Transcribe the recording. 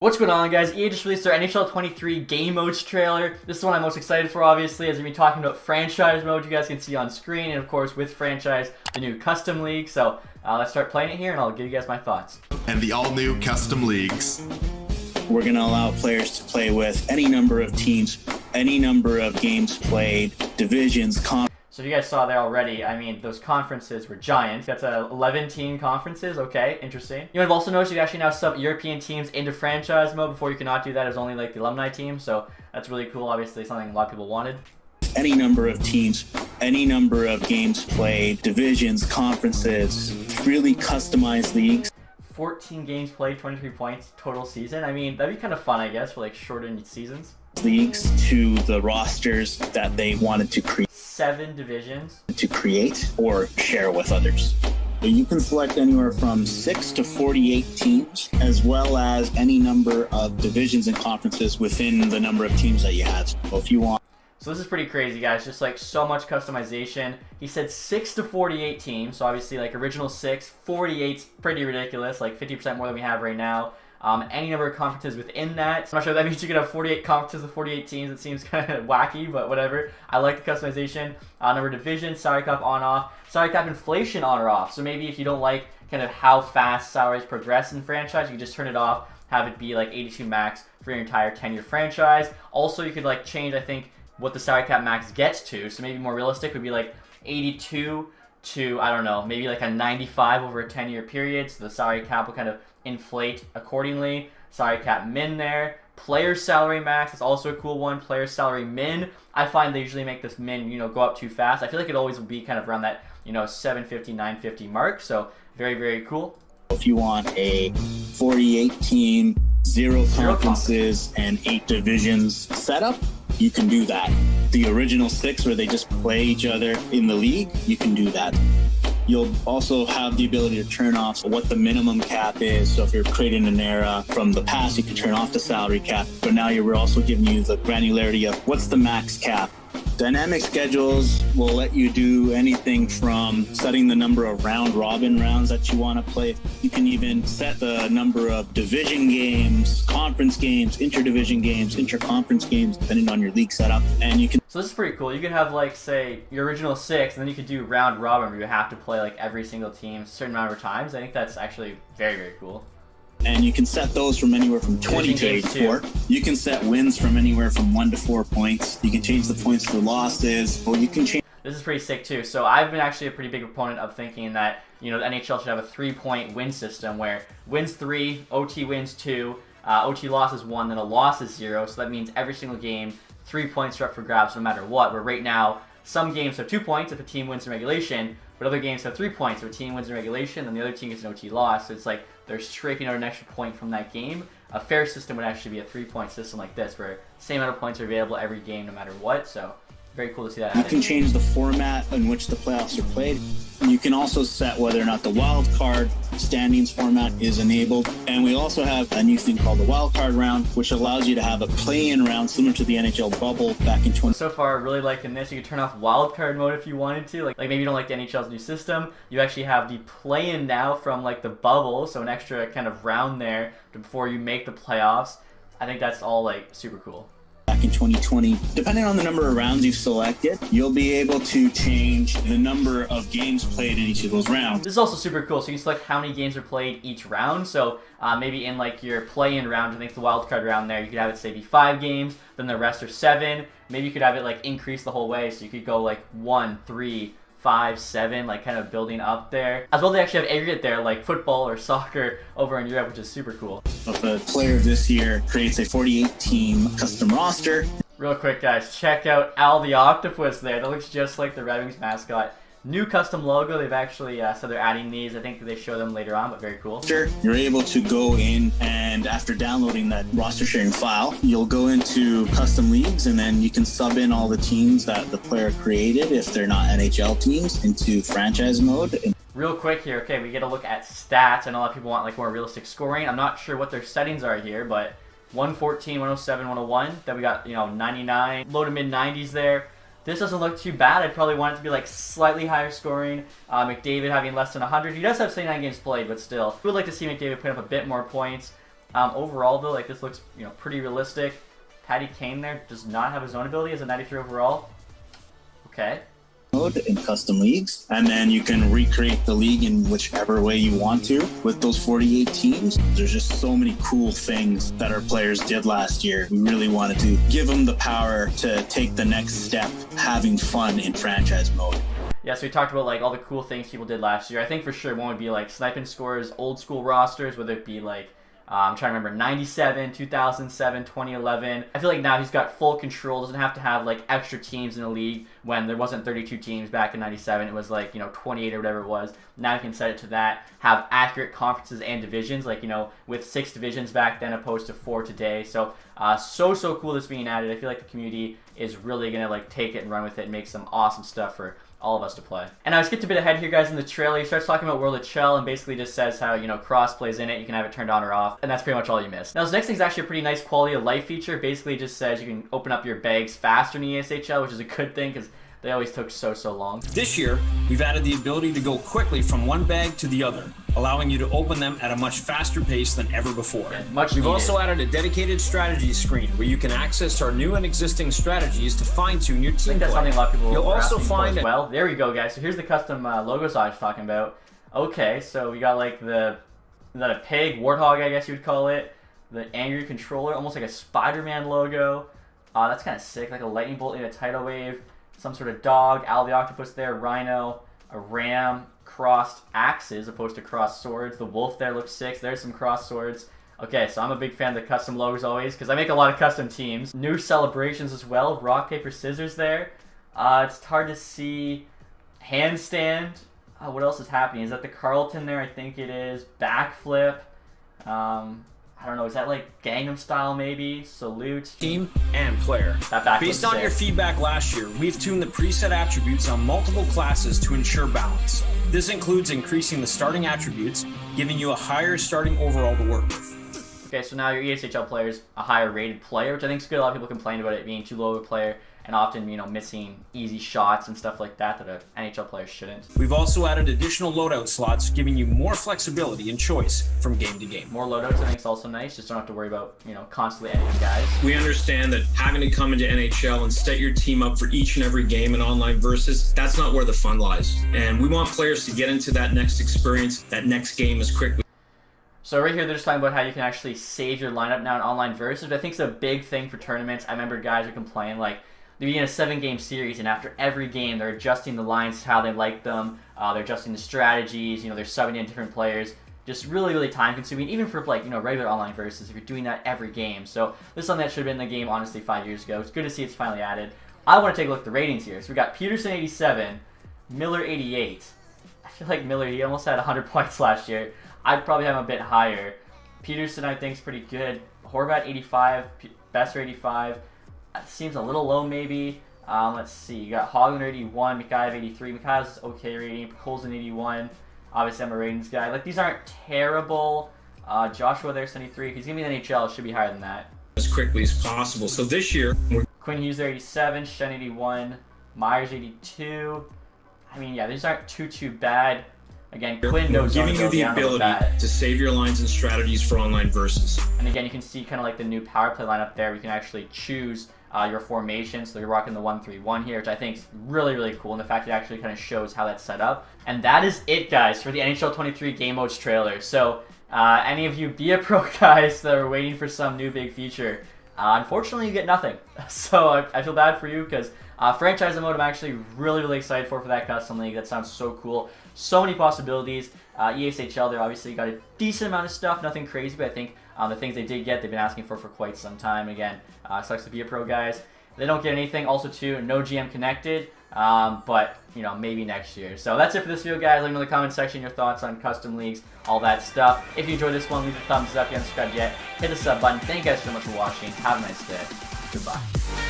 What's going on, guys? EA just released their NHL 23 game modes trailer. This is the one I'm most excited for, obviously, as we've been talking about franchise mode you guys can see on screen, and of course with franchise, the new custom league. So let's start playing it here and I'll give you guys my thoughts. And the all-new custom leagues. We're going to allow players to play with any number of teams, any number of games played, divisions, So if you guys saw there already, I mean, those conferences were giant. That's 11-team conferences. Okay, interesting. You might have also noticed you can actually now sub European teams into franchise mode. Before you could not do that. It was only like the alumni team. So that's really cool. Obviously something a lot of people wanted. Any number of teams, any number of games played, divisions, conferences, really customized leagues. 14 games played, 23 points total season. I mean, that'd be kind of fun, I guess, for like shortened seasons. Leagues to the rosters that they wanted to create. 7 divisions. To create or share with others. You can select anywhere from 6 to 48 teams, as well as any number of divisions and conferences within the number of teams that you have. So if you want. So this is pretty crazy, guys. Just like so much customization. He said 6 to 48 teams. So obviously like original 6, 48's pretty ridiculous. Like 50% more than we have right now. Any number of conferences within that. I'm not sure if that means you could have 48 conferences with 48 teams. It seems kind of wacky, but whatever. I like the customization. Number of divisions, salary cap on off, salary cap inflation on or off. So maybe if you don't like kind of how fast salaries progress in franchise, you can just turn it off, have it be like 82 max for your entire 10-year franchise. Also, you could like change, I think, what the salary cap max gets to. So maybe more realistic would be like 82 to, I don't know, maybe like a 95 over a 10-year period. So the salary cap will kind of inflate accordingly. Salary cap min there. Player salary max is also a cool one. Player salary min. I find they usually make this min, go up too fast. I feel like it always will be kind of around that, 750, 950 mark. So very, very cool. If you want a 48 team, 0 conferences, and 8 divisions setup, you can do that. The original 6 where they just play each other in the league, you can do that. You'll also have the ability to turn off what the minimum cap is. So if you're creating an era from the past, you can turn off the salary cap. But now we're also giving you the granularity of what's the max cap. Dynamic schedules will let you do anything from setting the number of round-robin rounds that you want to play. You can even set the number of division games, conference games, interdivision games, interconference games, depending on your league setup. And you can. So this is pretty cool. You could have like, say, your original 6, and then you could do round-robin where you have to play like every single team a certain amount of times. I think that's actually very, very cool. And you can set those from anywhere from 20 to 84. You can set wins from anywhere from 1 to 4 points. You can change the points for losses, or you can change. This is pretty sick too. So I've been actually a pretty big proponent of thinking that, the NHL should have a 3-point win system where wins 3, OT wins 2, OT losses 1, then a loss is 0. So that means every single game, 3 points are up for grabs no matter what. Where right now, some games have 2 points if a team wins in regulation, but other games have 3 points if a team wins in regulation, and the other team gets an OT loss. So it's like they're scraping out an extra point from that game. A fair system would actually be a 3-point system like this, where same amount of points are available every game no matter what. So very cool to see that. You can change the format in which the playoffs are played. You can also set whether or not the wild card standings format is enabled. And we also have a new thing called the wild card round, which allows you to have a play-in round similar to the NHL bubble back in 20. So far, really liking this. You can turn off wild card mode if you wanted to. Like maybe you don't like the NHL's new system. You actually have the play-in now from like the bubble, so an extra kind of round there before you make the playoffs. I think that's all like super cool. Back in 2020, depending on the number of rounds you've selected, you'll be able to change the number of games played in each of those rounds. This is also super cool. So you can select how many games are played each round. So maybe in like your play-in round, I think the wild card round there, you could have it say be 5 games, then the rest are 7. Maybe you could have it like increase the whole way. So you could go like 1, 3, 5, 7, like kind of building up there. As well, they actually have aggregate there, like football or soccer over in Europe, which is super cool. If a player this year creates a 48-team custom roster. Real quick, guys, check out Al the Octopus there. That looks just like the Red Wings mascot. New custom logo. They've actually said they're adding these. I think they show them later on, but very cool. You're able to go in, and after downloading that roster sharing file, you'll go into custom leagues, and then you can sub in all the teams that the player created if they're not NHL teams into franchise mode. Real quick here, okay, we get a look at stats. I know a lot of people want like more realistic scoring. I'm not sure what their settings are here, but 114, 107, 101. Then we got 99, low to mid 90s there. This doesn't look too bad. I'd probably want it to be like slightly higher scoring. McDavid having less than 100. He does have 79 games played, but still. I would like to see McDavid put up a bit more points. Overall, though, like this looks pretty realistic. Patty Kane there does not have a zone ability as a 93 overall. Okay. Mode in custom leagues, and then you can recreate the league in whichever way you want to with those 48 teams. There's just so many cool things that our players did last year. We really wanted to give them the power to take the next step, having fun in franchise mode. Yeah, so we talked about like all the cool things people did last year. I think for sure one would be like sniping scores, old school rosters, whether it be like I'm trying to remember 97, 2007, 2011. I feel like now he's got full control. Doesn't have to have like extra teams in the league when there wasn't 32 teams back in 97. It was like 28 or whatever it was. Now you can set it to that. Have accurate conferences and divisions, like with 6 divisions back then opposed to 4 today. So so cool that's being added. I feel like the community is really gonna like take it and run with it and make some awesome stuff for all of us to play. And I skipped a bit ahead here, guys, in the trailer. He starts talking about World of Chell and basically just says how, cross plays in it. You can have it turned on or off. And that's pretty much all you missed. Now, this next thing is actually a pretty nice quality of life feature. Basically, it just says you can open up your bags faster in the ESHL, which is a good thing because they always took so long. This year, we've added the ability to go quickly from one bag to the other, allowing you to open them at a much faster pace than ever before. Yeah, much We've needed. also added a dedicated strategy screen where you can access our new and existing strategies to fine-tune your I team think that's play. something a lot of people You'll were also asking for find as well. There we go, guys. So here's the custom logos I was talking about. Okay, so we got like is that a pig? Warthog, I guess you would call it. The angry controller, almost like a Spider-Man logo. That's kind of sick, like a lightning bolt in a tidal wave. Some sort of dog, Owl the Octopus there, Rhino, a ram, crossed axes opposed to crossed swords. The wolf there looks sick. There's some crossed swords. Okay, so I'm a big fan of the custom logos always because I make a lot of custom teams. New celebrations as well. Rock, paper, scissors there. It's hard to see. Handstand. What else is happening? Is that the Carlton there? I think it is. Backflip. I don't know. Is that like Gangnam Style maybe? Salute. team and player. That backflip's Based on sick. your feedback last year, we've tuned the preset attributes on multiple classes to ensure balance. This includes increasing the starting attributes, giving you a higher starting overall to work with. Okay, so now your ESHL player is a higher rated player, which I think is good. A lot of people complain about it being too low of a player and often, missing easy shots and stuff like that that an NHL player shouldn't. We've also added additional loadout slots, giving you more flexibility and choice from game to game. More loadouts I think is also nice. Just don't have to worry about, constantly editing guys. We understand that having to come into NHL and set your team up for each and every game in online versus, that's not where the fun lies. And we want players to get into that next experience, that next game as quickly. So right here, they're just talking about how you can actually save your lineup now in online versus, which I think is a big thing for tournaments. I remember guys would complain, like, they'd be in a 7-game series, and after every game, they're adjusting the lines to how they like them. They're adjusting the strategies. They're subbing in different players. Just really time-consuming, even for like regular online versus if you're doing that every game. So this is something that should have been in the game honestly 5 years ago. It's good to see it's finally added. I want to take a look at the ratings here. So we got Peterson 87, Miller 88. I feel like Miller, he almost had 100 points last year. I'd probably have him a bit higher. Peterson I think is pretty good. Horvat 85, Besser 85. Seems a little low maybe. Let's see. You got Hoglander 81, Mikhaev 83. Mikhaiev's okay rating. Colson 81. Obviously, I'm a ratings guy. Like, these aren't terrible. Joshua there 73. If he's going to be in the NHL, it should be higher than that. As quickly as possible. So this year, we're Quinn Hughes there 87. Shen 81. Myers 82. I mean, yeah, these aren't too bad. Again, Quinn knows giving you the ability to save your lines and strategies for online versus. And again, you can see kind of like the new power play lineup there. We can actually choose your formation. So you're rocking the 1-3-1 here, which I think is really cool. And the fact it actually kind of shows how that's set up. And that is it, guys, for the NHL 23 Game Modes trailer. So any of you Be A Pro guys that are waiting for some new big feature, unfortunately you get nothing. So I feel bad for you because franchise mode I'm actually really excited for that custom league. That sounds so cool. So many possibilities. ESHL, they're obviously got a decent amount of stuff, nothing crazy, but I think the things they did get, they've been asking for quite some time. Again, sucks to Be A Pro guys. They don't get anything. Also, too, no GM connected, but, maybe next year. So that's it for this video, guys. Let me know in the comment section your thoughts on custom leagues, all that stuff. If you enjoyed this one, leave a thumbs up. If you haven't subscribed yet, hit the sub button. Thank you guys so much for watching. Have a nice day. Goodbye.